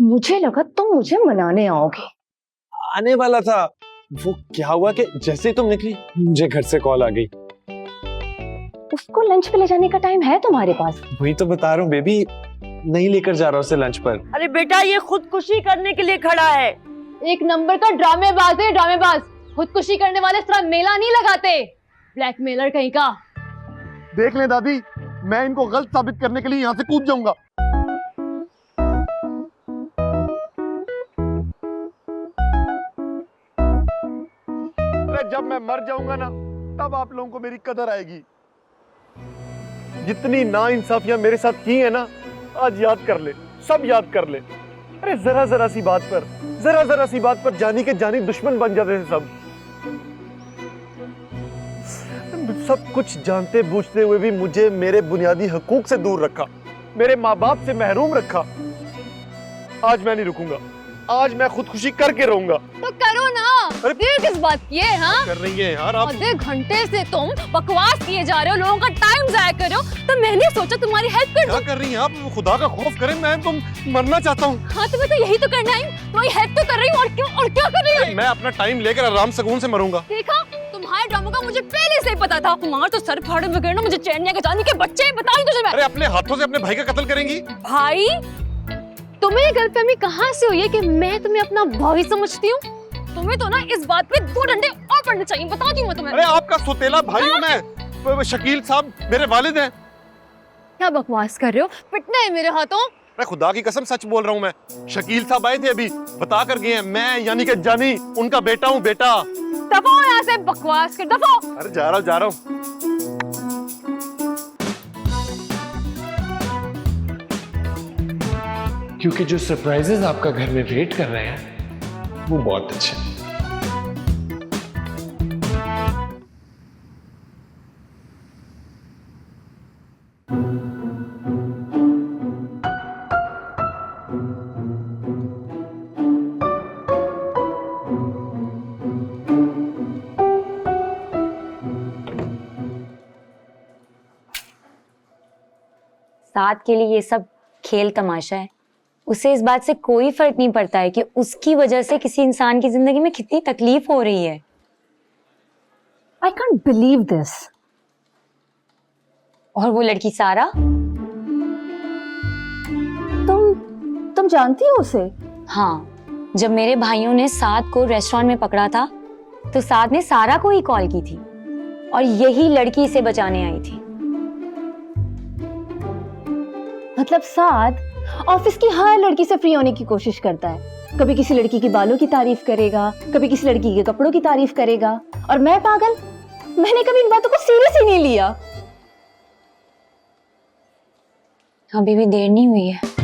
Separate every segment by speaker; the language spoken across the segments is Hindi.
Speaker 1: मुझे लगा तुम मुझे मनाने आओगे।
Speaker 2: आने वाला था। वो क्या हुआ कि जैसे तुम निकली मुझे घर से कॉल आ गई।
Speaker 1: उसको लंच पे ले जाने का टाइम है तुम्हारे पास?
Speaker 2: वही तो बता रहा हूँ बेबी, नहीं लेकर जा रहा उसे लंच पर।
Speaker 3: अरे बेटा, ये खुदकुशी करने के लिए खड़ा है।
Speaker 4: एक नंबर का ड्रामेबाज है, ड्रामेबाज। खुदकुशी करने वाले इस तरह मेला नहीं लगाते। ब्लैकमेलर कहीं का।
Speaker 5: देख ले दादी, मैं इनको गलत साबित करने के लिए यहाँ से कूद जाऊंगा। अरे जब मैं मर जाऊंगा ना, तब आप लोगों को मेरी कदर आएगी। जितनी नाइंसाफियां मेरे साथ की है ना, आज याद कर ले, सब याद कर ले। अरे जरा जरा सी बात पर जानी के जानी दुश्मन बन जाते थे सब। सब कुछ जानते बूझते हुए भी मुझे मेरे बुनियादी हकूक से दूर रखा, मेरे माँ बाप से महरूम रखा। आज मैं नहीं रुकूंगा, आज मैं खुदकुशी करके रहूंगा।
Speaker 4: तो करो ना। देर किस बात की है? हाँ
Speaker 5: कर रही हैं यार आप।
Speaker 4: आधे घंटे से तुम बकवास किए जा रहे हो, लोगों का टाइम जाया कर रहे हो, तो मैंने सोचा तुम्हारी हेल्प कर दूं।
Speaker 5: क्या कर रही हैं आप? खुदा का खौफ करें, मैं तुम मरना चाहता हूँ।
Speaker 4: हाँ तुम्हें तो यही तो करना है, तुम्हारी हेल्प तो कर रही हूँ। और क्या कर रही हूँ?
Speaker 5: मैं अपना टाइम लेकर आराम सुकून से मरूंगा।
Speaker 4: देखा, तुम्हारे ड्रामों का मुझे पहले से ही पता था। तुम्हारा तो सर फाड़े बगैर ना मुझे चैन नहीं आएगा। जानी के बच्चे बताऊं तुझे मैं।
Speaker 5: अरे अपने हाथों से अपने भाई का कत्ल करेंगी?
Speaker 4: भाई, तुम्हें गलतफहमी कहाँ से हुई है कि मैं तुम्हें अपना भाई समझती हूँ? तुम्हें तो ना इस बात पे 2 डंडे और पड़ने चाहिए, बताती हूँ मैं तुम्हें।
Speaker 5: अरे आपका सौतेला भाई हूँ मैं। शकील साहब मेरे वालिद हैं।
Speaker 4: क्या बकवास कर रहे हो? पिटना है मेरे हाथों?
Speaker 5: अरे खुदा की कसम सच बोल रहा हूँ मैं। शकील साहब आए थे अभी, बता कर गए हैं, मैं यानी कि जानी उनका बेटा हूँ। बेटा
Speaker 4: दफा हो यहाँ से, बकवास कर, दफा।
Speaker 5: अरे जा रहा हूँ।
Speaker 2: क्योंकि जो सरप्राइजेस आपका घर में वेट कर रहे हैं वो बहुत अच्छे हैं।
Speaker 6: साथ के लिए ये सब खेल तमाशा है। उसे इस बात से कोई फर्क नहीं पड़ता है कि उसकी वजह से किसी इंसान की जिंदगी में कितनी तकलीफ हो रही है।
Speaker 1: I can't believe this.
Speaker 6: और वो लड़की सारा,
Speaker 1: तुम जानती हो उसे?
Speaker 6: हाँ, जब मेरे भाइयों ने साद को रेस्टोरेंट में पकड़ा था तो साद ने सारा को ही कॉल की थी और यही लड़की इसे बचाने आई थी।
Speaker 1: मतलब साद ऑफिस की हर लड़की से फ्री होने की कोशिश करता है। कभी किसी लड़की की बालों की तारीफ करेगा, कभी किसी लड़की के कपड़ों की तारीफ करेगा, और मैं पागल, मैंने कभी इन बातों को सीरियस ही नहीं लिया।
Speaker 6: अभी भी देर नहीं हुई है।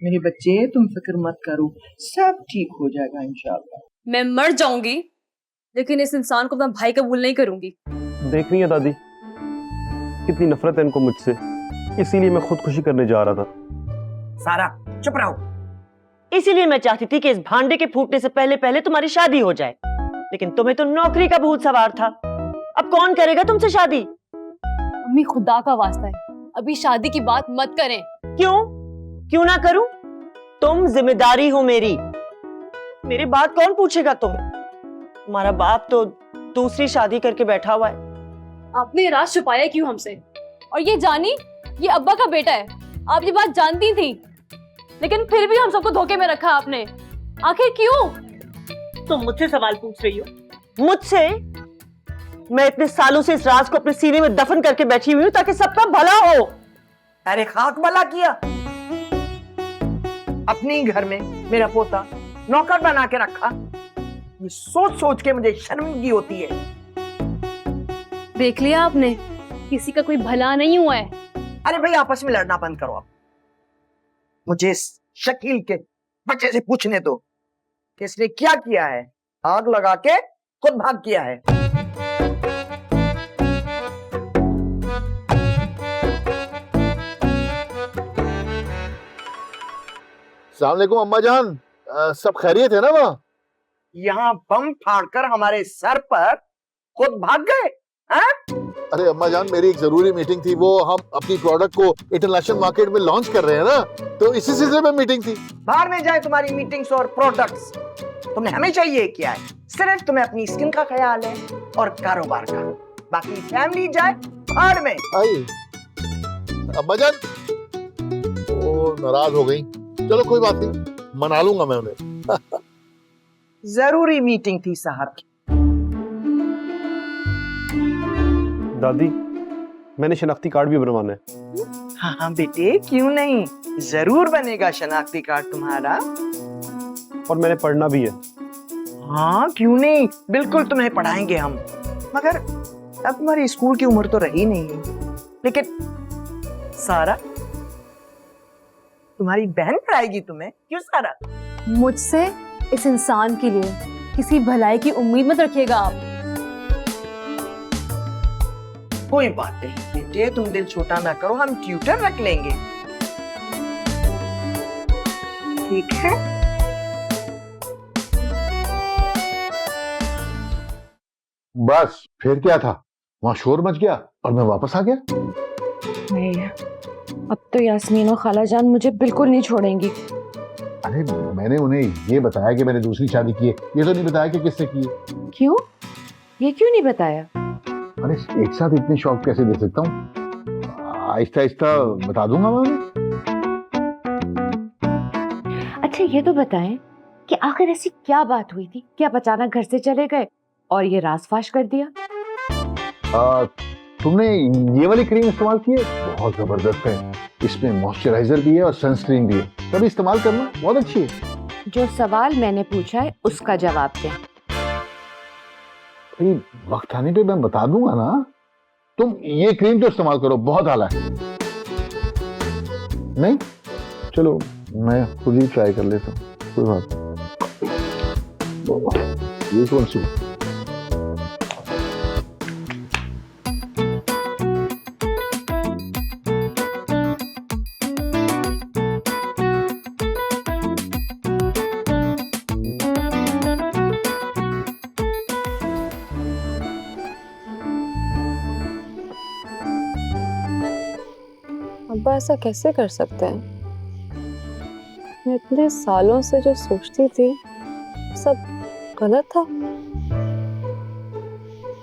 Speaker 7: मेरे बच्चे, तुम फिक्र मत करो, सब ठीक हो जाएगा इंशाल्लाह।
Speaker 4: मैं मर जाऊंगी लेकिन इस इंसान को अपना भाई कबूल नहीं करूंगी।
Speaker 5: देख रही है दादी, कितनी नफरत है इनको मुझसे, इसीलिए मैं खुदकुशी करने जा रहा था।
Speaker 3: सारा चुप रहो। इसीलिए मैं चाहती थी कि इस भांडे के फूटने से पहले पहले तुम्हारी शादी हो जाए, लेकिन तुम्हें तो नौकरी का भूत सवार था। अब कौन करेगा तुमसे शादी?
Speaker 4: अम्मी, खुदा का वास्ता है, अभी शादी की बात मत करें।
Speaker 3: क्यों ना करूं? तुम जिम्मेदारी हो मेरी। मेरी बात कौन पूछेगा तुम्हारा बाप तो दूसरी शादी करके बैठा हुआ है।
Speaker 4: आपने ये राज छुपाया क्यों हमसे? और ये जानी, ये अब्बा का बेटा है, आप ये बात जानती थी, लेकिन फिर भी हम सबको धोखे में रखा आपने। आखिर क्यों?
Speaker 3: तुम मुझसे सवाल पूछ रही हो? मुझसे? मैं इतने सालों से इस राज को अपने सीने में दफन करके बैठी हुई हूं ताकि सबका भला हो।
Speaker 7: अरे खाक भला किया, अपने ही घर में मेरा पोता नौकर बना के रखा। ये सोच सोच के मुझे शर्मिंदगी होती है।
Speaker 4: देख लिया आपने, किसी का कोई भला नहीं हुआ है।
Speaker 7: अरे भाई, आपस में लड़ना बंद करो आप। मुझे इस शकील के बच्चे से पूछने दो कि इसने क्या किया है। आग लगा के खुद भाग किया है।
Speaker 5: अस्सलाम वालेकुम अम्मा जान, सब खैरियत है ना वहाँ?
Speaker 7: यहाँ बम फाड़कर हमारे सर पर खुद भाग गए?
Speaker 8: अरे अम्मा जान, मेरी एक जरूरी मीटिंग थी, वो हम अपनी प्रोडक्ट को इंटरनेशनल मार्केट में लॉन्च कर रहे हैं ना, तो इसी सिलसिले में मीटिंग थी।
Speaker 7: बाहर में जाए तुम्हारी मीटिंग्स और प्रोडक्ट्स, तुमने हमेशा ये किया है, सिर्फ तुम्हें अपनी स्किन का ख्याल है और कारोबार का, बाकी फैमिली जाए बाहर में।
Speaker 8: आई अम्मा जान वो नाराज हो गई, चलो कोई बात नहीं, मना लूंगा मैं उन्हें।
Speaker 7: जरूरी मीटिंग थी साहब।
Speaker 5: दादी, मैंने शनाख्ती कार्ड भी बनवाना है।
Speaker 7: हाँ बेटे, क्यों नहीं, जरूर बनेगा शनाख्ती कार्ड तुम्हारा।
Speaker 5: और मैंने पढ़ना भी है।
Speaker 7: हाँ क्यों नहीं, बिल्कुल तुम्हें पढ़ाएंगे हम, मगर अब तुम्हारी स्कूल की उम्र तो रही नहीं है। लेकिन सारा, तुम्हारी बहन पढ़ाएगी तुम्हें, क्यों सारा?
Speaker 4: मुझसे इस इंसान के लिए किसी भलाई की उम्मीद मत रखिएगा आप।
Speaker 7: कोई बात नहीं बेटे, तुम दिल छोटा ना करो, हम ट्यूटर रख लेंगे, ठीक है?
Speaker 8: बस फिर क्या था, वहां शोर मच गया और मैं वापस आ गया।
Speaker 6: नहीं, अब तो यास्मीन और खाला जान मुझे बिल्कुल नहीं छोड़ेंगी।
Speaker 8: अरे मैंने उन्हें ये बताया कि मैंने दूसरी शादी की है, ये तो नहीं बताया कि किससे की है।
Speaker 6: क्यों? ये क्यों नहीं बताया?
Speaker 8: अरे एक साथ इतनी शौक कैसे दे सकता हूँ, आहिस्ता आहिस्ता बता दूंगा मैं उन्हें।
Speaker 6: अच्छा ये तो बताएं कि आखिर ऐसी क्या बात हुई थी कि आप अचानक घर से चले गए और ये राज फाश कर दिया?
Speaker 8: तुमने ये वाली क्रीम इस्तेमाल की है, बहुत जबरदस्त है, इसमें मॉइस्चराइजर भी है और सनस्क्रीन भी है, कभी इस्तेमाल करना, बहुत अच्छी है।
Speaker 6: जो सवाल मैंने पूछा है उसका जवाब दें।
Speaker 8: वक्त आने पे मैं बता दूंगा ना, तुम ये क्रीम तो इस्तेमाल करो, बहुत आला है। नहीं, चलो मैं खुद ही ट्राई कर लेता हूँ, कोई बात नहीं। ये कौन सी?
Speaker 4: अब्बा ऐसा कैसे कर सकते हैं? मैं इतने सालों से जो सोचती थी सब गलत था।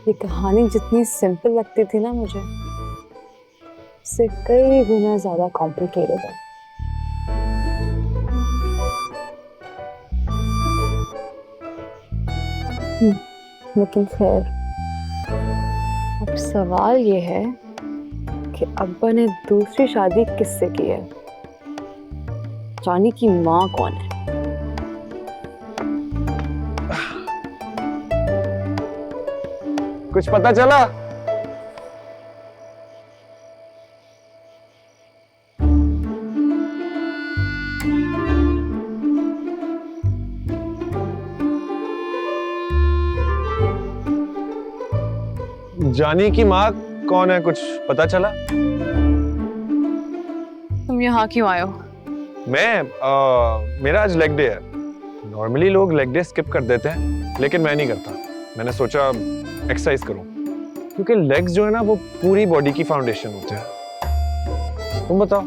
Speaker 4: ये कहानी जितनी सिंपल लगती थी ना मुझे, उससे कई गुना ज्यादा कॉम्प्लिकेटेड है। लेकिन खैर, अब सवाल ये है कि अब्बा ने दूसरी शादी किससे की है? जानी की माँ कौन है?
Speaker 2: कुछ पता चला? जानी की माँ कौन है, कुछ पता चला?
Speaker 4: तुम यहाँ क्यों आए हो?
Speaker 2: मेरा आज लेग डे है। नॉर्मली लोग लेग डे स्किप कर देते हैं, लेकिन मैं नहीं करता। मैंने सोचा एक्सरसाइज करूं, क्योंकि लेग्स जो है ना वो पूरी बॉडी की फाउंडेशन होते हैं। तुम बताओ,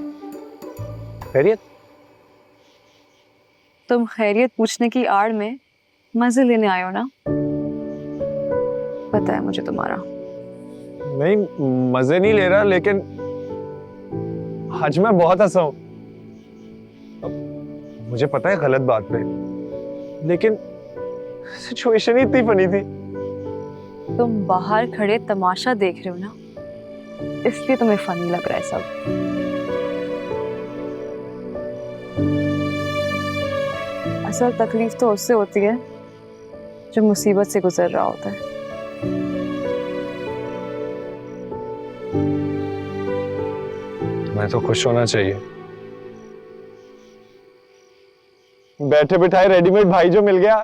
Speaker 2: खैरियत?
Speaker 4: तुम खैरियत पूछने की आड़ में मजे लेने आए हो ना? पता है मुझे तुम्हारा।
Speaker 2: नहीं, मजे नहीं ले रहा, लेकिन आज मैं बहुत हंसा हूं। मुझे पता है गलत बात पे, लेकिन सिचुएशन ही इतनी फनी थी।
Speaker 4: तुम बाहर खड़े तमाशा देख रहे हो ना, इसलिए तुम्हें फनी लग रहा है सब। असल तकलीफ तो उससे होती है जो मुसीबत से गुजर रहा होता है।
Speaker 2: मैं तो खुश होना चाहिए। बैठे बिठाए रेडीमेड भाई जो मिल गया।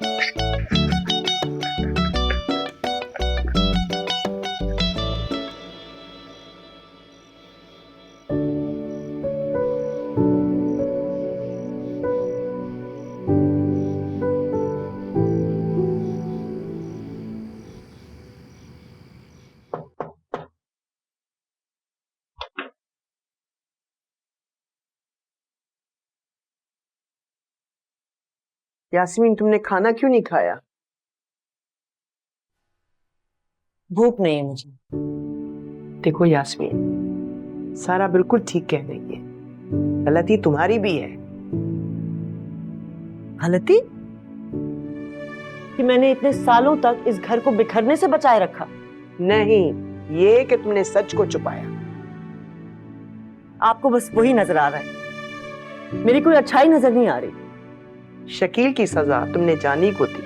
Speaker 7: यास्मीन, तुमने खाना क्यों नहीं खाया?
Speaker 3: भूख नहीं है मुझे।
Speaker 7: देखो यास्मीन, सारा बिल्कुल ठीक कह रही है, गलती तुम्हारी भी है।
Speaker 3: गलती कि मैंने इतने सालों तक इस घर को बिखरने से बचाए रखा।
Speaker 7: नहीं, ये कि तुमने सच को छुपाया।
Speaker 3: आपको बस वही नजर आ रहा है, मेरी कोई अच्छाई नजर नहीं आ रही।
Speaker 7: शकील की सजा तुमने जानी को दी,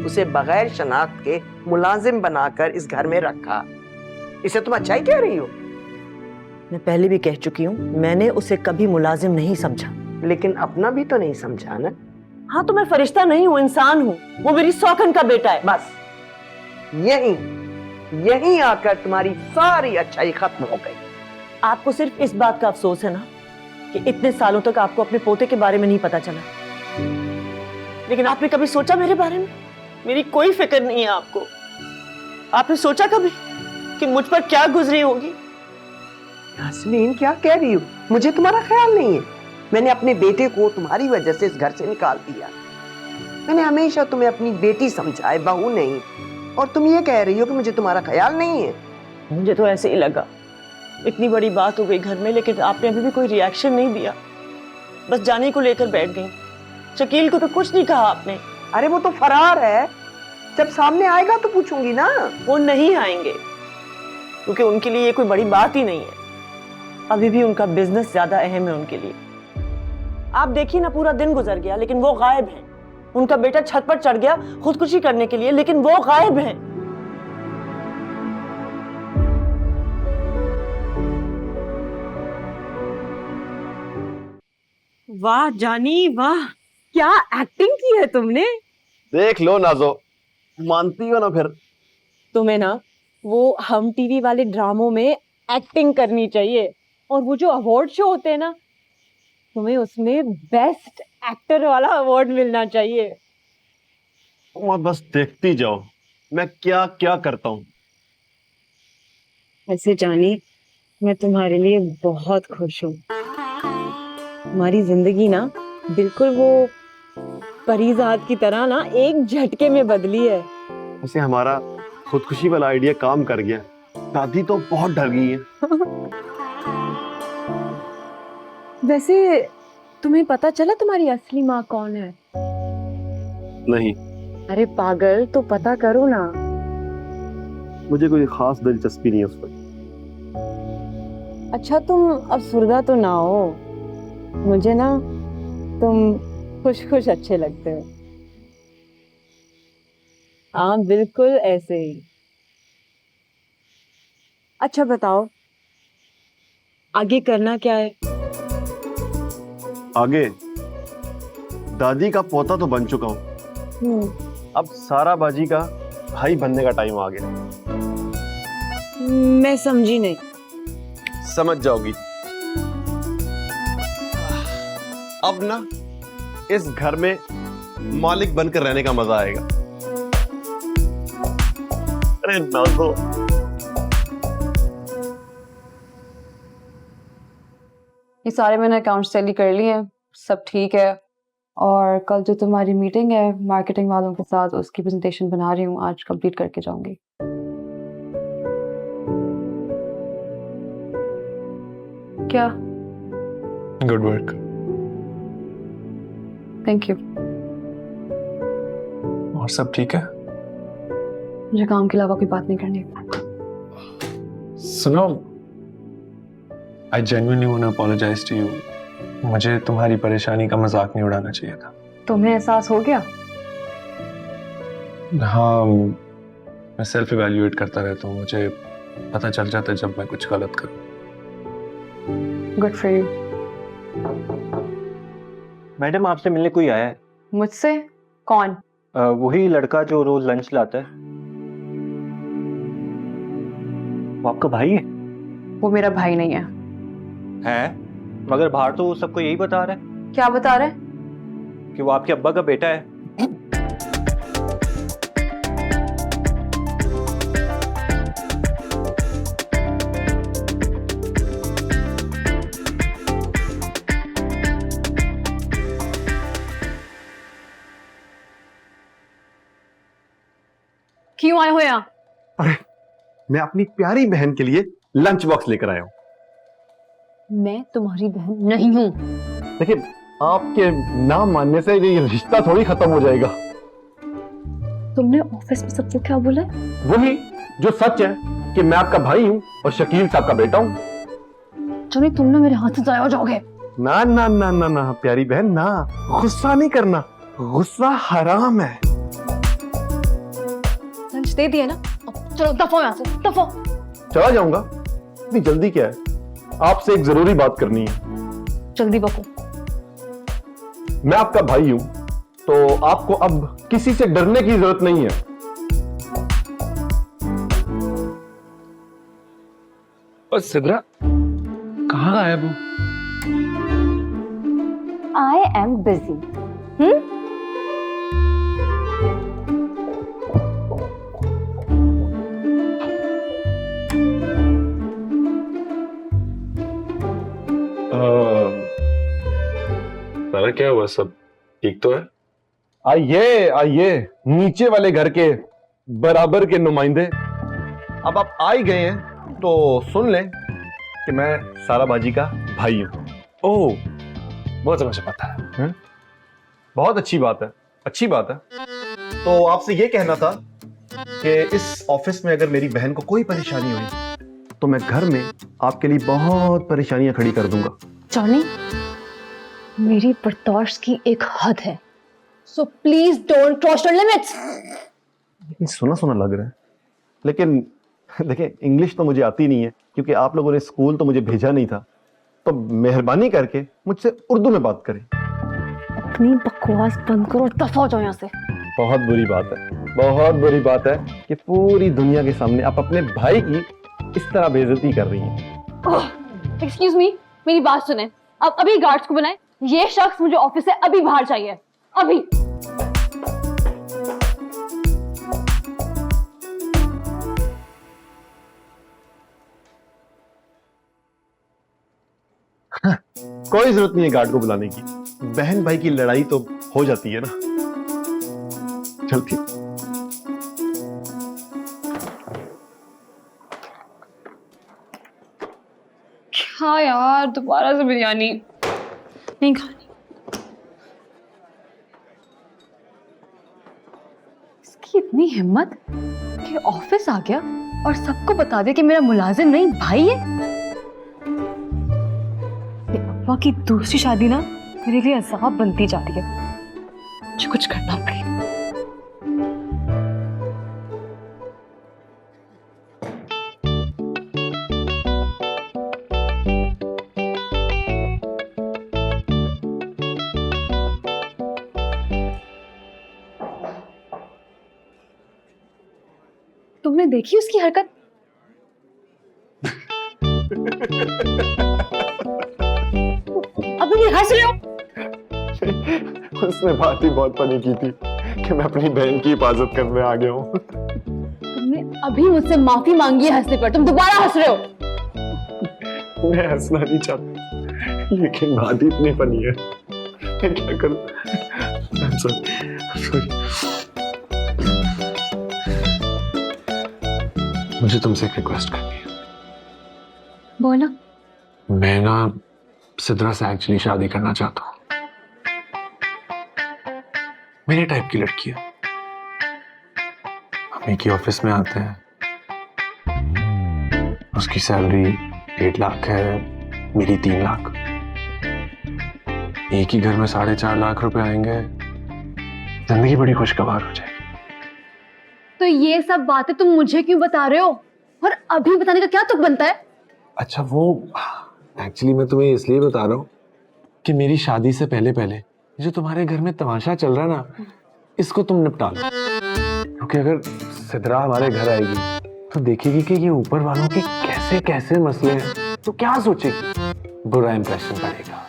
Speaker 7: उसे बगैर शनाख्त के मुलाजिम बनाकर इस घर में रखा। इसे तुम अच्छाई कह रही हो?
Speaker 3: मैं पहले भी कह चुकी हूँ, मैंने उसे कभी मुलाजिम नहीं समझा।
Speaker 7: लेकिन अपना भी तो नहीं समझा ना।
Speaker 3: हाँ तो मैं फरिश्ता नहीं हूँ, इंसान हूँ। वो मेरी सौखन का बेटा है।
Speaker 7: बस यहीं आकर तुम्हारी सारी अच्छाई खत्म हो गई।
Speaker 3: आपको सिर्फ इस बात का अफसोस है ना कि इतने सालों तक आपको अपने पोते के बारे में नहीं पता चला। लेकिन आपने कभी सोचा मेरे बारे में? मेरी कोई फिक्र नहीं है आपको। आपने सोचा कभी कि मुझ पर क्या गुजरी होगी?
Speaker 7: यास्मीन, क्या कह रही हो? मुझे तुम्हारा ख्याल नहीं है। मैंने अपने बेटे को तुम्हारी वजह से इस घर से निकाल दिया। मैंने हमेशा तुम्हें अपनी बेटी समझा है, बहू नहीं। और तुम ये कह रही हो कि मुझे तुम्हारा ख्याल नहीं है?
Speaker 3: मुझे तो ऐसे ही लगा। इतनी बड़ी बात हो गई घर में, लेकिन आपने अभी भी कोई रिएक्शन नहीं दिया। बस जाने को लेकर बैठ गई। शकील को तो कुछ नहीं कहा आपने।
Speaker 7: अरे वो तो फरार है, जब सामने आएगा तो पूछूंगी ना।
Speaker 3: वो नहीं आएंगे क्योंकि उनके लिए ये कोई बड़ी बात ही नहीं है। अभी भी उनका बिजनेस ज्यादा अहम है उनके लिए। आप देखिए ना, पूरा दिन गुजर गया लेकिन वो गायब हैं। उनका बेटा छत पर चढ़ गया खुदकुशी करने के लिए, लेकिन वो गायब हैं। वाह जानी वाह, क्या एक्टिंग की है तुमने।
Speaker 5: देख लो नाजो, मानती हो ना फिर?
Speaker 4: तुम्हें ना वो हम टीवी वाले ड्रामों में एक्टिंग करनी चाहिए, और वो जो अवार्ड शो होते हैं ना, तुम्हें उसमें बेस्ट एक्टर वाला अवार्ड मिलना चाहिए।
Speaker 5: तुम बस देखती जाओ मैं क्या क्या करता हूँ।
Speaker 4: ऐसे जानी, मैं तुम्हारे लिए बहुत खुश हूँ। तुम्हारी जिंदगी ना बिल्कुल वो परीजाद की तरह ना एक झटके में बदली है।
Speaker 5: वैसे हमारा खुदकुशी वाला आइडिया काम कर गया। दादी तो बहुत डर गई है।
Speaker 4: वैसे तुम्हें पता चला तुम्हारी असली माँ कौन है?
Speaker 5: नहीं,
Speaker 4: अरे पागल, तो पता करो ना।
Speaker 5: मुझे कोई खास दिलचस्पी नहीं है उस पर।
Speaker 4: अच्छा तुम अफसुर्दा तो ना हो। मुझे ना तुम खुश खुश अच्छे लगते हो। हाँ बिल्कुल ऐसे ही। अच्छा बताओ, आगे करना क्या है?
Speaker 5: आगे दादी का पोता तो बन चुका हूँ, अब सारा बाजी का भाई बनने का टाइम आ गया।
Speaker 4: मैं समझी नहीं।
Speaker 5: समझ जाओगी। अब ना इस घर में मालिक बनकर रहने का मजा आएगा। अरे नाज़ो,
Speaker 9: ये सारे मैंने अकाउंट्स टैली कर लिए हैं, सब ठीक है। और कल जो तुम्हारी मीटिंग है मार्केटिंग वालों के साथ, उसकी प्रेजेंटेशन बना रही हूँ, आज कंप्लीट करके जाऊंगी। क्या?
Speaker 2: Good work.
Speaker 9: Thank you.
Speaker 2: और सब ठीक है?
Speaker 9: मुझे काम के अलावा कोई बात नहीं करनी।
Speaker 2: सुनो, I genuinely want to apologize to you. मुझे तुम्हारी परेशानी का मजाक नहीं उड़ाना चाहिए था।
Speaker 9: तुम्हें एहसास हो गया?
Speaker 2: हाँ, मैं सेल्फ इवैल्यूएट करता रहता हूँ, मुझे पता चल जाता है जब मैं कुछ गलत करूँ।
Speaker 9: Good for you.
Speaker 10: मैडम आपसे मिलने कोई आया है।
Speaker 9: मुझसे? कौन?
Speaker 10: वही लड़का जो रोज लंच लाता है। वो आपका भाई है?
Speaker 9: वो मेरा भाई नहीं है।
Speaker 10: है? मगर बाहर तो वो सबको यही बता रहा है।
Speaker 9: क्या बता रहे?
Speaker 10: कि वो आपके अब्बा का बेटा है।
Speaker 9: क्यों आए हो यहाँ?
Speaker 5: अरे मैं अपनी प्यारी बहन के लिए लंच बॉक्स लेकर आया हूँ।
Speaker 9: मैं तुम्हारी बहन नहीं हूँ।
Speaker 5: देखिए, आपके ना मानने से ये रिश्ता थोड़ी खत्म हो जाएगा।
Speaker 9: तुमने ऑफिस में सबको क्या बोला?
Speaker 5: वही जो सच है कि मैं आपका भाई हूँ और शकील साहब का बेटा हूँ।
Speaker 9: चलो तुम ना मेरे हाथ से जाया हो जाओगे।
Speaker 5: ना ना ना ना ना प्यारी बहन, ना गुस्सा नहीं करना, गुस्सा हराम है।
Speaker 9: लंच दे दिया ना, अब चलो दफो यहाँ से, दफो।
Speaker 5: चला जाऊंगा, इतनी जल्दी क्या है? आपसे एक जरूरी बात करनी है।
Speaker 9: जल्दी बको।
Speaker 5: मैं आपका भाई हूं, तो आपको अब किसी से डरने की जरूरत नहीं है।
Speaker 2: और सिद्रा कहाँ गायब हो?
Speaker 1: I am busy.
Speaker 2: सारा क्या हुआ? सब ठीक तो है?
Speaker 5: आइए आइए, नीचे वाले घर के बराबर के नुमाइंदे। अब आप आ ही गए हैं तो सुन लें कि मैं सारा बाजी का भाई हूं।
Speaker 2: ओह, बहुत मुझे पता है।
Speaker 5: बहुत अच्छी बात है, अच्छी बात है। तो आपसे ये कहना था कि इस ऑफिस में अगर मेरी बहन को कोई परेशानी हुई तो मैं घर में आपके लिए बहुत परेशानियां खड़ी कर दूंगा।
Speaker 1: जॉनी, मेरी बर्दाश्त की एक हद है, so please don't cross your limits.
Speaker 5: सुना सुना लग रहा है, लेकिन देखिए, इंग्लिश तो मुझे आती नहीं है क्योंकि आप लोगों ने स्कूल तो मुझे भेजा नहीं था। तो मेहरबानी करके मुझसे उर्दू में बात करें।
Speaker 1: अपनी बकवास बंद करो और दफा हो जाओ यहाँ से।
Speaker 5: बहुत बुरी बात है, बहुत बुरी बात है कि पूरी दुनिया के सामने आप अपने भाई की इस तरह बेइज्जती कर रही हैं।
Speaker 9: एक्सक्यूज मी, मेरी बात सुने। अब अभी गार्ड्स को बुलाएं। ये शख्स मुझे ऑफिस से अभी बाहर चाहिए, अभी।
Speaker 5: कोई जरूरत नहीं है गार्ड को बुलाने की। बहन भाई की लड़ाई तो हो जाती है ना। चलती।
Speaker 9: हाँ यार, दोबारा से बिरयानी नहीं खानी।
Speaker 1: इसकी इतनी हिम्मत कि ऑफिस आ गया और सबको बता दिया कि मेरा मुलाजिम नहीं भाई है। ये अब्बा की दूसरी शादी ना मेरे लिए अज़ाब बनती जा रही है। मुझे कुछ करना पड़ेगा। तुमने देखी उसकी हरकत? अभी भी हंस रहे हो?
Speaker 5: उसने बात ही बहुत फनी की थी कि मैं अपनी बहन की हिफाजत करने आ गया हूँ।
Speaker 1: तुमने अभी मुझसे माफी मांगी है हंसने पर, तुम दोबारा हंस रहे हो।
Speaker 5: मैं हंसना नहीं चाहता, लेकिन बात ही इतनी फनी है, मैं क्या करूं? I'm sorry.
Speaker 2: मुझे तुमसे एक रिक्वेस्ट करनी है।
Speaker 1: बोलो।
Speaker 2: मैं ना सिद्रा से एक्चुअली शादी करना चाहता हूँ। मेरे टाइप की लड़की है। हम एक ही ऑफिस में आते हैं, उसकी सैलरी 1.5 लाख है, मेरी 3 लाख। एक ही घर में 4.5 लाख रुपए आएंगे, जिंदगी बड़ी खुशगवार हो जाएगी।
Speaker 1: तो ये सब बातें तुम मुझे क्यों बता रहे हो? और अभी बताने का क्या तुक बनता है?
Speaker 2: अच्छा, वो एक्चुअली मैं तुम्हें इसलिए बता रहा हूँ कि मेरी शादी से पहले पहले जो तुम्हारे घर में तमाशा चल रहा है ना, इसको तुम निपटा लो। क्योंकि अगर सिद्रा हमारे घर आएगी तो देखेगी कि ये ऊपर वालों के कैसे कैसे मसले हैं, तो क्या सोचेगी? बुरा इंप्रेशन पड़ेगा।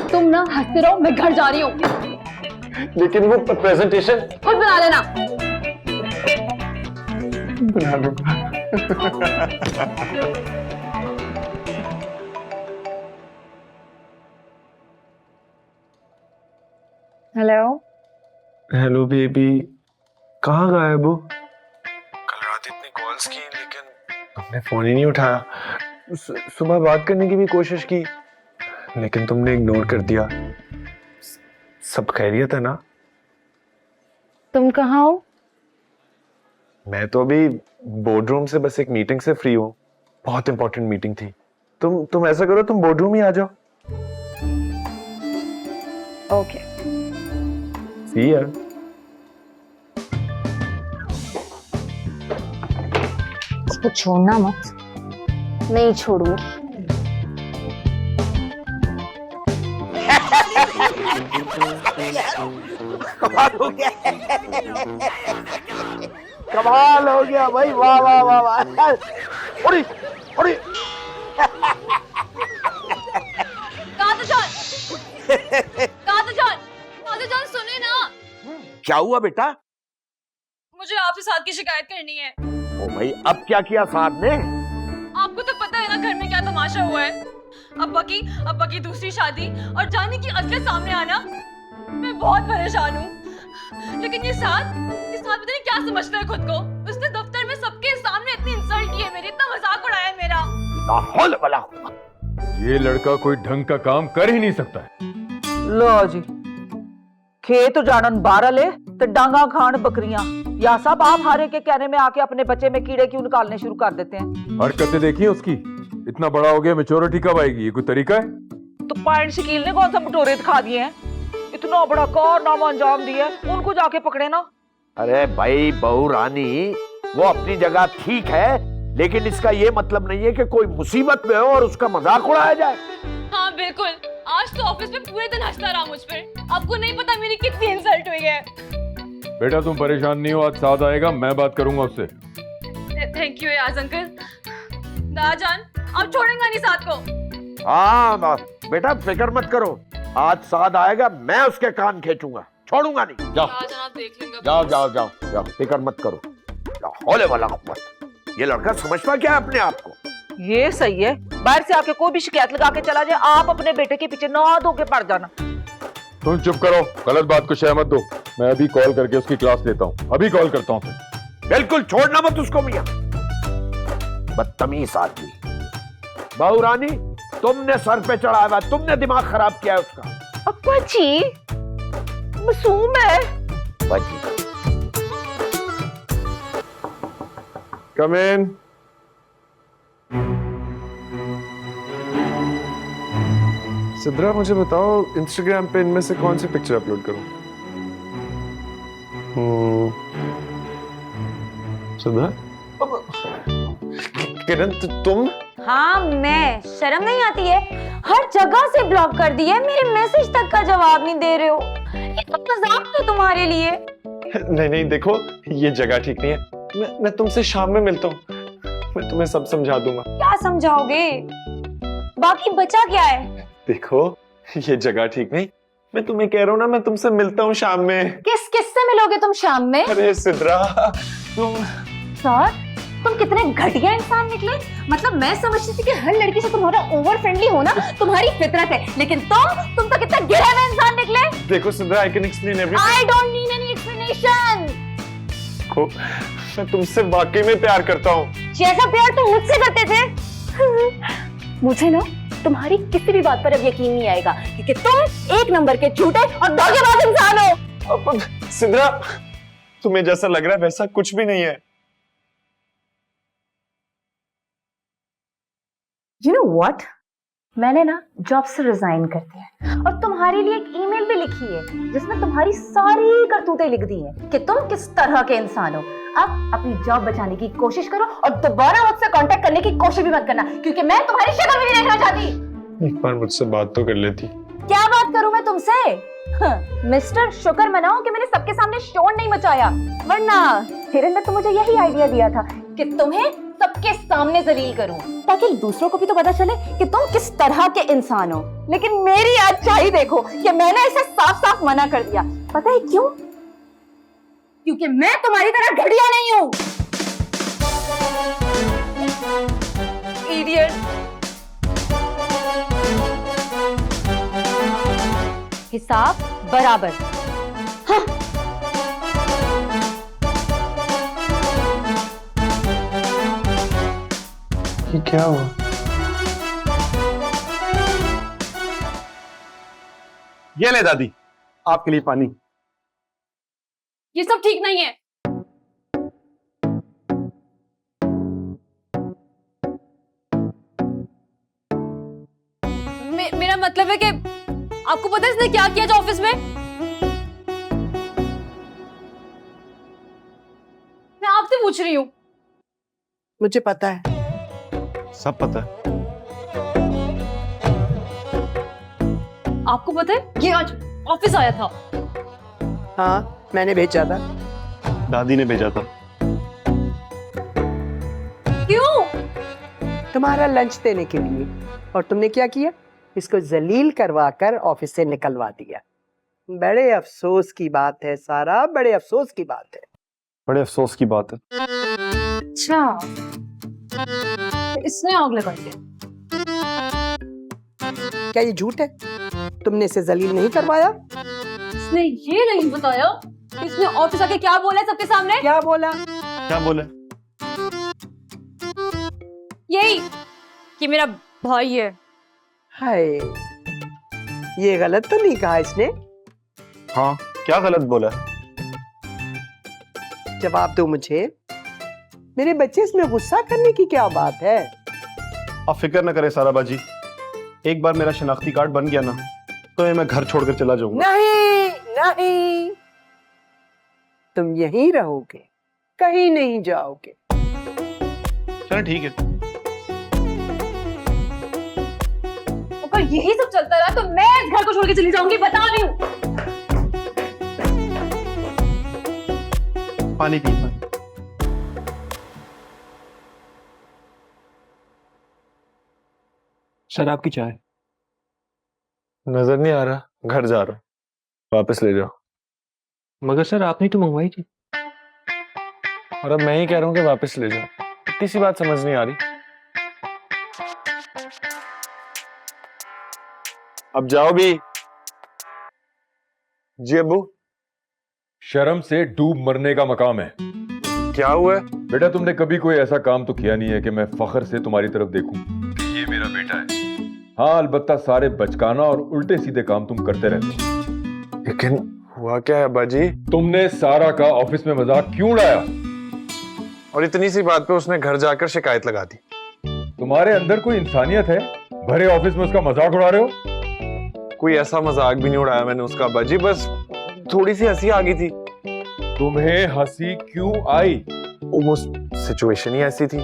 Speaker 1: तुम ना हंसते रहो, मैं घर जा रही हूँ।
Speaker 5: लेकिन वो प्रेजेंटेशन
Speaker 1: खुद बना लेना।
Speaker 5: बना लूंगा।
Speaker 9: हेलो।
Speaker 2: हेलो बेबी, कहाँ गायब हो? कल रात इतनी कॉल्स की लेकिन तुमने फोन ही नहीं उठाया। सुबह बात करने की भी कोशिश की लेकिन तुमने इग्नोर कर दिया। सब खैरियत है ना?
Speaker 9: तुम कहाँ हो?
Speaker 2: मैं तो अभी बोर्ड रूम से बस एक मीटिंग से फ्री हूँ। बहुत इंपॉर्टेंट मीटिंग थी। तुम ऐसा करो, तुम बोर्ड रूम ही आ जाओ।
Speaker 9: ओके।
Speaker 2: सी या।
Speaker 6: इसको छोड़ना मत।
Speaker 1: नहीं छोड़ूंगी।
Speaker 5: कमाल हो गया, कमाल हो गया भाई, वाह वाह वाह वाह। उड़ी उड़ी।
Speaker 11: कादरजान सुने ना,
Speaker 5: क्या हुआ बेटा?
Speaker 11: मुझे आपसे साथ की शिकायत करनी है।
Speaker 5: ओ भाई, अब क्या किया साहब ने?
Speaker 11: आपको तो पता है ना घर में क्या तमाशा हुआ है। अब्बा की दूसरी शादी और जानी की असलियत सामने आना। मैं बहुत परेशान हूँ। लेकिन ये साथ पता नहीं क्या समझता है खुद को। उसने दफ्तर में सबके सामने इतनी इंसल्ट की है मेरी, इतना मजाक उड़ाया है मेरा।
Speaker 5: लाहौल वला।
Speaker 12: ये लड़का कोई ढंग का काम कर ही नहीं सकता है।
Speaker 3: लो जी, खेत जानन बारह ले तो डांगा खान बकरियां। या सब आप हारे के कहने में आके अपने बच्चे में कीड़े क्यों निकालने शुरू कर देते हैं?
Speaker 12: हरकतें देखिए उसकी, इतना बड़ा हो गया, मैच्योरिटी कब आएगी? ये कोई तरीका है?
Speaker 3: तो पॉइंट शकील ने कौन सा बटोरे दिखा दिए हैं? इतना बड़ा कारनामा अंजाम दिया, उनको जाके पकड़े ना।
Speaker 5: अरे भाई बहू रानी, वो अपनी जगह ठीक है, लेकिन इसका ये मतलब नहीं है कि कोई मुसीबत में हो और उसका मजाक उड़ाया जाए।
Speaker 11: हाँ बिल्कुल, आज तो ऑफिस में पूरे दिन हंसता रहा मुझ पर। आपको नहीं पता मेरी कितनी इंसल्ट हुई है।
Speaker 12: बेटा तुम परेशान नहीं हो, आज साथ आएगा, मैं बात करूंगा उससे।
Speaker 11: थैंक यू याज अंकल। दादाजान, आप छोड़ेंगे नहीं साथ को?
Speaker 5: हाँ बेटा फिक्र मत करो, आज साथ आएगा, मैं उसके कान खींचूंगा, छोड़ूंगा नहीं। जाओ
Speaker 11: दादाजान आप देख लेंगे।
Speaker 5: जाओ जाओ जाओ जाओ, फिक्र मत करो। होले वाला ये लड़का समझता क्या है अपने आप को?
Speaker 3: ये सही है, बाहर से आके कोई भी शिकायत लगा के चला जाए, आप अपने बेटे के पीछे ना धोके पड़ जाना।
Speaker 12: तुम चुप करो, गलत बात को शय मत दो। मैं अभी कॉल करके उसकी क्लास लेता हूँ, अभी कॉल करता हूँ।
Speaker 5: बिल्कुल छोड़ना मत उसको मियां, बदतमीज आदमी। बहू रानी, तुमने सर पे चढ़ाया हुआ, तुमने दिमाग खराब किया है उसका।
Speaker 3: अब्बा जी, मासूम है।
Speaker 5: बाजी
Speaker 2: कम इन। सिद्रा, मुझे बताओ इंस्टाग्राम पे इनमें से कौन सी पिक्चर अपलोड करूं? सिद्रा? किरण, तुम?
Speaker 6: हाँ मैं, शर्म नहीं आती है? हर जगह से ब्लॉक कर दिया है, मेरे मैसेज तक का जवाब नहीं दे रहे हो। ये तो मजाक है तुम्हारे लिए।
Speaker 2: नहीं देखो, ये जगह ठीक नहीं है। मैं तुमसे शाम में मिलता हूँ, मैं तुम्हें सब समझा दूंगा।
Speaker 6: क्या समझाओगे? बाकी बचा क्या है?
Speaker 2: देखो, ये जगह ठीक नहीं, मैं तुम्हें कह रहा हूँ ना, मैं तुमसे मिलता हूँ शाम में।
Speaker 1: किससे मिलोगे तुम शाम में?
Speaker 2: अरे सिद्रा, तुम।
Speaker 1: सर, तुम कितने घटिया इंसान निकले। मतलब मैं समझती थी कि हर लड़की से तुम्हारा ओवर फ्रेंडली होना तुम्हारी फितरत है, लेकिन तुम तो कितना गिरे हुए इंसान निकले।
Speaker 2: देखो Sidra, I can explain everything.
Speaker 1: I don't need any explanation.
Speaker 2: मैं तुमसे वाकई में प्यार करता हूँ।
Speaker 1: जैसा प्यार तुम मुझसे करते थे। मुझे ना तुम्हारी किसी भी बात पर अब यकीन नहीं आएगा, क्योंकि तुम एक नंबर के झूठे और धोखेबाज इंसान हो।
Speaker 2: सिद्रा, तुम्हें जैसा लग रहा है वैसा कुछ भी नहीं है।
Speaker 1: You know what? मैंने ना जॉब से रिजाइन कर दिया है और तुम्हारे लिए एक ईमेल भी लिखी है जिसमें तुम्हारी सारी करतूतें लिख दी हैं कि तुम किस तरह के इंसान हो। अब अपनी जॉब बचाने की कोशिश करो और दोबारा मुझसे कांटेक्ट करने की कोशिश भी मत करना, क्योंकि मैं तुम्हारी शक्ल भी नहीं देखना चाहती।
Speaker 2: एक बार मुझसे बात तो कर लेती।
Speaker 1: क्या बात करूं मैं तुमसे? मिस्टर, शुक्र मनाओ कि मैंने सबके सामने शोर नहीं मचाया, वरना हिरन ने तो मुझे यही आइडिया दिया था कि तुम्हें सबके सामने जलील करूं, ताकि दूसरों को भी तो पता चले कि तुम किस तरह के इंसान हो। लेकिन मेरी अच्छाई देखो कि मैंने इसे साफ साफ मना कर दिया। पता है क्यों? क्योंकि मैं तुम्हारी तरह घटिया नहीं हूं।
Speaker 3: इडियट।
Speaker 6: हिसाब बराबर।
Speaker 2: ये क्या हुआ?
Speaker 5: ये ले दादी, आपके लिए पानी।
Speaker 11: ये सब ठीक नहीं है। मेरा मतलब है कि आपको पता है इसने क्या किया जो ऑफिस में? मैं आपसे पूछ रही हूँ।
Speaker 7: मुझे पता है।
Speaker 5: सब पता है।
Speaker 11: आपको पता है ये आज ऑफिस आया था?
Speaker 7: हाँ, मैंने भेजा था।
Speaker 5: दादी ने भेजा था।
Speaker 11: क्यों?
Speaker 7: तुम्हारा लंच देने के लिए। और तुमने क्या किया? इसको जलील करवा कर ऑफिस से निकलवा दिया। बड़े अफसोस की बात है सारा, बड़े अफसोस की बात है।
Speaker 5: बड़े अफसोस की बात है।
Speaker 11: अच्छा, इसने आग लगाई है।
Speaker 7: क्या ये झूठ है? तुमने इसे जलील नहीं करवाया?
Speaker 11: इसने ये नहीं बताया कि इसने ऑफिस आके क्या बोला है सबके सामने?
Speaker 7: क्या बोला?
Speaker 5: क्या बोले?
Speaker 11: यही कि मेरा भाई है।
Speaker 7: हाय, ये गलत तो नहीं कहा इसने?
Speaker 5: हाँ, क्या गलत बोला?
Speaker 7: जवाब दो मुझे। मेरे बच्चे, इसमें गुस्सा करने की क्या बात है?
Speaker 5: आप फिक्र न करें सारा बाजी, एक बार मेरा शनाख्ती कार्ड बन गया ना, तो मैं घर छोड़कर चला जाऊंगा।
Speaker 7: नहीं नहीं, तुम यहीं रहोगे, कहीं नहीं जाओगे।
Speaker 5: चलो ठीक है।
Speaker 11: अगर यही सब चलता रहा तो मैं इस घर को छोड़ के चली जाऊंगी, बता रही हूँ।
Speaker 5: पानी पी।
Speaker 10: सर आपकी चाय।
Speaker 2: नजर नहीं आ रहा, घर जा रहा हूँ, वापस ले जाओ।
Speaker 10: मगर सर आपने तो मंगवाई थी।
Speaker 2: और अब मैं ही कह रहा हूँ कि वापस ले जाओ। इतनी सी बात समझ नहीं आ रही। अब जाओ भी। जी अब्बू।
Speaker 12: शर्म से डूब मरने का मकाम है।
Speaker 2: क्या हुआ है?
Speaker 12: बेटा तुमने कभी कोई ऐसा काम तो किया नहीं है कि मैं फख्र से तुम्हारी तरफ देखूं कि ये मेरा बेटा है। हाँ, अलबत्ता सारे बचकाना और उल्टे सीधे काम तुम करते रहते हो।
Speaker 2: लेकिन हुआ क्या है अब्बा जी?
Speaker 12: तुमने सारा का ऑफिस में मजाक क्यों उड़ाया?
Speaker 2: और इतनी सी बात पे उसने घर जाकर शिकायत लगा दी।
Speaker 12: तुम्हारे अंदर कोई इंसानियत है? भरे ऑफिस में उसका मजाक उड़ा रहे हो?
Speaker 2: कोई ऐसा मजाक भी नहीं उड़ाया मैंने उसका अब्बा जी, बस थोड़ी सी हंसी आ गई थी।
Speaker 12: तुम्हें हंसी क्यों आई?
Speaker 2: वो सिचुएशन ही ऐसी थी।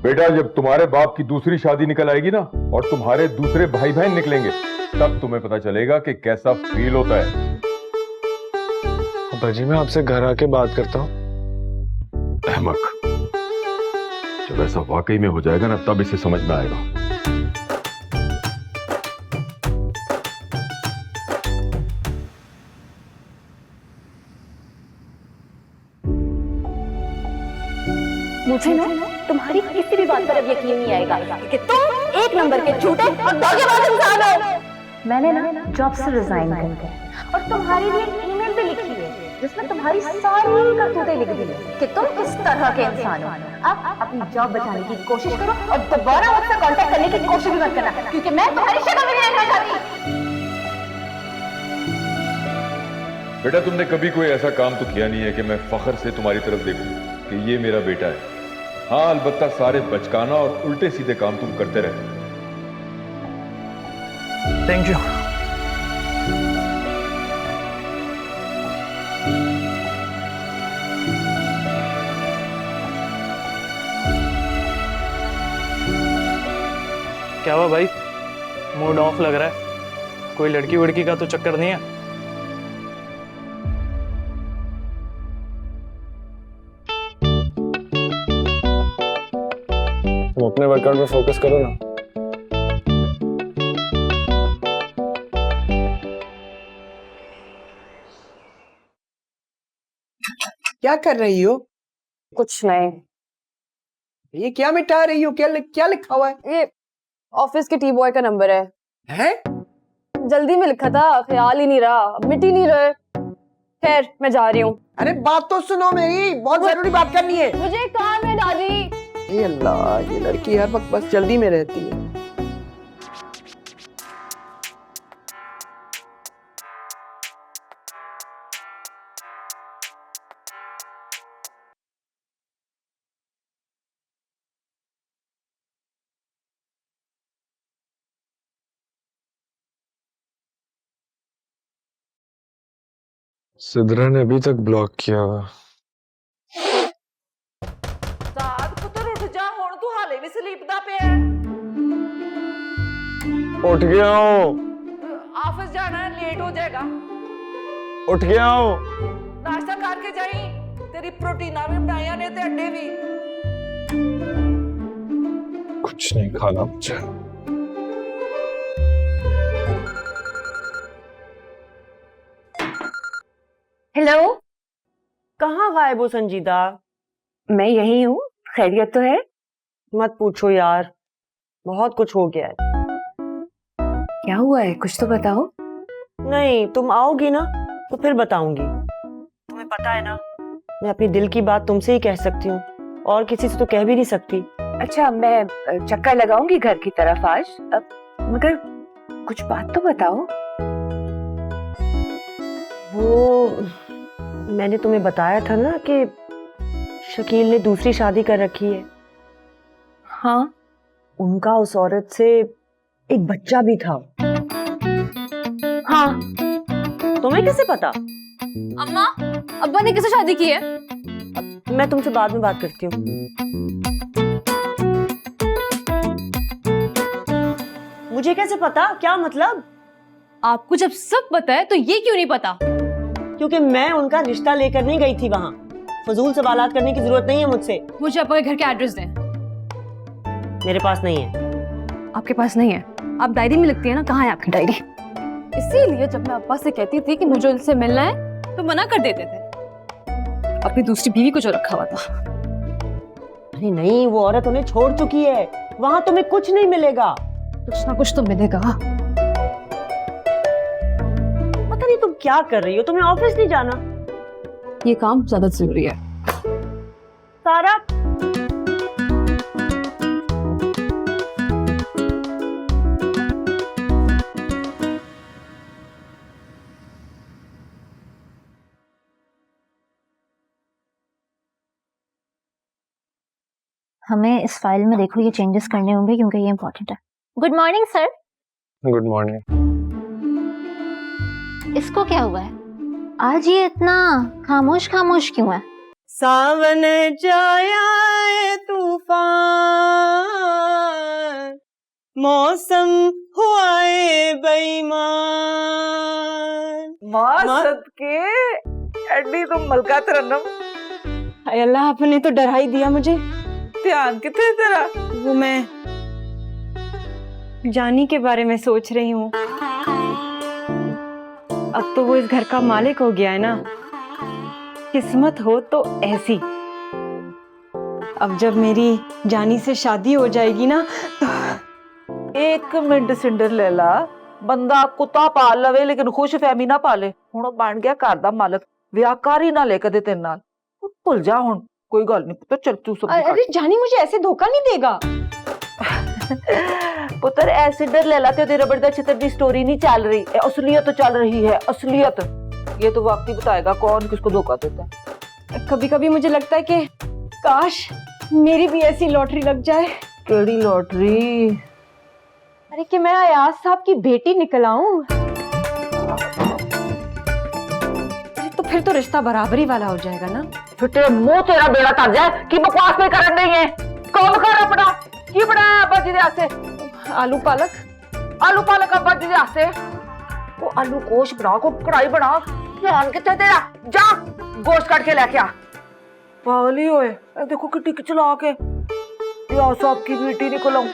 Speaker 12: बेटा जब तुम्हारे बाप की दूसरी शादी निकल आएगी ना और तुम्हारे दूसरे भाई बहन निकलेंगे, तब तुम्हें पता चलेगा कि कैसा फील होता है।
Speaker 2: अब्बा जी मैं आपसे घर आके बात करता हूँ।
Speaker 12: अहमक, जब ऐसा वाकई में हो जाएगा ना तब इसे समझ में आएगा।
Speaker 1: मुझे ना तुम्हारी किसी भी बात पर अब यकीन नहीं आएगा कि तुम एक नंबर के झूठे और धोखेबाज इंसान हो। मैंने ना जॉब से रिजाइन कर दिया और तुम्हारे लिए ईमेल भी लिखी है जिसमें तुम्हारी सारी करतूतें लिख दी है कि तुम किस तरह के इंसान हो। अब अपनी जॉब बचाने की कोशिश करो और दोबारा मुझसे कांटेक्ट करने की कोशिश भी मत करना, क्योंकि मैं तुम्हारी शक्ल भी नहीं देखना चाहती।
Speaker 12: बेटा तुमने कभी कोई ऐसा काम तो किया नहीं है कि मैं फख्र से तुम्हारी तरफ देखूं कि ये मेरा बेटा है। हाँ, अलबत्ता सारे बचकाना और उल्टे सीधे काम तुम करते रहते हो।
Speaker 2: Thank you.
Speaker 13: क्या हुआ भाई, मूड ऑफ लग रहा है? कोई लड़की वड़की का तो चक्कर नहीं है?
Speaker 2: तुम अपने वर्कआउट में फोकस करो ना।
Speaker 7: क्या कर रही हो?
Speaker 4: कुछ नहीं।
Speaker 7: ये क्या मिटा रही हो? क्या लिखा हुआ है?
Speaker 4: ये ऑफिस के टी बॉय का नंबर है।
Speaker 7: हैं?
Speaker 4: जल्दी में लिखा था, ख्याल ही नहीं रहा, मिट ही नहीं रहे।
Speaker 9: खैर मैं जा रही हूँ।
Speaker 7: अरे बात तो सुनो मेरी, बहुत जरूरी बात करनी है।
Speaker 9: मुझे काम है दादी।
Speaker 7: हे अल्लाह, ये लड़की हर वक्त बस जल्दी में रहती है।
Speaker 2: सिद्रा ने अभी तक ब्लॉक किया हुआ।
Speaker 3: साद पुत्र उठ जा, हुण तू हाले भी स्लीपदा पिया।
Speaker 2: उठ गया हूँ।
Speaker 3: ऑफिस जाना है, लेट हो जाएगा।
Speaker 2: उठ गया हूँ।
Speaker 3: नाश्ता करके जाई, तेरी प्रोटीना भी बनाया ने ते अंडे भी।
Speaker 2: कुछ नहीं खाना मुझे।
Speaker 1: हेलो,
Speaker 3: कहाँ गायब हो संजीदा?
Speaker 1: मैं यही हूँ। खैरियत तो है?
Speaker 3: मत पूछो यार, बहुत कुछ हो गया है।
Speaker 1: क्या हुआ है, कुछ तो बताओ।
Speaker 3: नहीं, तुम आओगी ना तो फिर बताऊंगी। तुम्हें पता है ना, मैं अपनी दिल की बात तुमसे ही कह सकती हूँ, और किसी से तो कह भी नहीं सकती।
Speaker 1: अच्छा, मैं चक्कर लगाऊंगी घर की तरफ आज। मगर कुछ बात तो बताओ।
Speaker 3: वो मैंने तुम्हें बताया था ना कि शकील ने दूसरी शादी कर रखी है।
Speaker 1: हाँ,
Speaker 3: उनका उस औरत से एक बच्चा भी था।
Speaker 1: हाँ।
Speaker 3: तुम्हें कैसे पता?
Speaker 9: अम्मा, अब्बा ने किससे शादी की है?
Speaker 3: मैं तुमसे बाद में बात करती हूँ। मुझे कैसे पता? क्या मतलब?
Speaker 9: आपको जब सब पता है तो ये क्यों नहीं पता?
Speaker 3: क्योंकि मैं उनका रिश्ता लेकर नहीं गई थी वहां। फजूल सवालात करने की जरूरत नहीं है मुझसे।
Speaker 9: मुझे आपके घर के एड्रेस दें।
Speaker 3: मेरे पास नहीं है।
Speaker 9: आपके पास नहीं है? आप डायरी में लिखती है ना, कहाँ है आपकी डायरी? इसीलिए जब मैं अब्बा से कहती थी कि मुझे उनसे मिलना है तो मना कर देते थे। अपनी दूसरी बीवी को जो रखा हुआ था।
Speaker 3: अरे नहीं, वो औरत उन्हें छोड़ चुकी है। वहां तुम्हें कुछ नहीं मिलेगा।
Speaker 9: कुछ ना कुछ तो मिलेगा।
Speaker 3: पता नहीं तुम क्या कर रही हो। तुम्हें ऑफिस नहीं जाना?
Speaker 9: ये काम ज्यादा जरूरी है।
Speaker 3: सारा,
Speaker 1: हमें इस फाइल में देखो ये चेंजेस करने होंगे क्योंकि ये इम्पोर्टेंट है। Good morning sir.
Speaker 2: Good morning.
Speaker 1: इसको क्या हुआ है आज, ये इतना खामोश खामोश क्यों है?
Speaker 3: सावन जाया तूफान, मौसम हुआ बेईमान।
Speaker 7: माँ सदके, एडी तुम मलका तरन्नुम।
Speaker 4: हाय अल्लाह, आपने तो डरा ही दिया मुझे।
Speaker 7: ध्यान कितने तेरा?
Speaker 4: वो मैं जानी के बारे में सोच रही हूँ। अब तो वो इस घर का मालिक हो गया है ना। किस्मत हो तो ऐसी। अब जब मेरी जानी से शादी हो जाएगी ना तो
Speaker 7: एक मिनट सिंडरलेला, बंदा कुत्ता पाल लवे लेकिन खुश फहमी ना पाले। हुण बन गया घर दा मालक, व्याकार ही ना ले कदे तेरे नाल। भुल जा हुण, कोई गल नहीं पुत्र, चल तू सब।
Speaker 4: अरे जानी मुझे ऐसे धोखा नहीं देगा।
Speaker 7: पुत्र ए सिंडरलेला ते तेरे रबड़ दा चित्र दी स्टोरी नहीं चल रही, ए असलियत चल रही है। असलियत ये तो वक्त ही बताएगा कौन किसको धोखा देता है।
Speaker 4: कभी कभी मुझे लगता है कि काश मेरी भी ऐसी लॉटरी लग जाए।
Speaker 7: केड़ी लॉटरी?
Speaker 4: अरे कि मैं अयाज साहब की बेटी निकल आऊं। तो फिर तो रिश्ता बराबरी वाला हो जाएगा ना।
Speaker 7: फिटे मुंह तेरा बेड़ा तर जाए कि बकवास नहीं करन नहीं है। कौन कर अपना की बनाया अब्बा जी दे आसे?
Speaker 4: आलू पालक।
Speaker 7: आलू पालक अब्बा जी दे आसे? वो आलू गोश बना को कढ़ाई बना। ध्यान कितने तेरा? जा गोश्त काट के लेके आ। पागल ही होए, देखो कितनी चला के या साहब की बेटी निकल आऊं।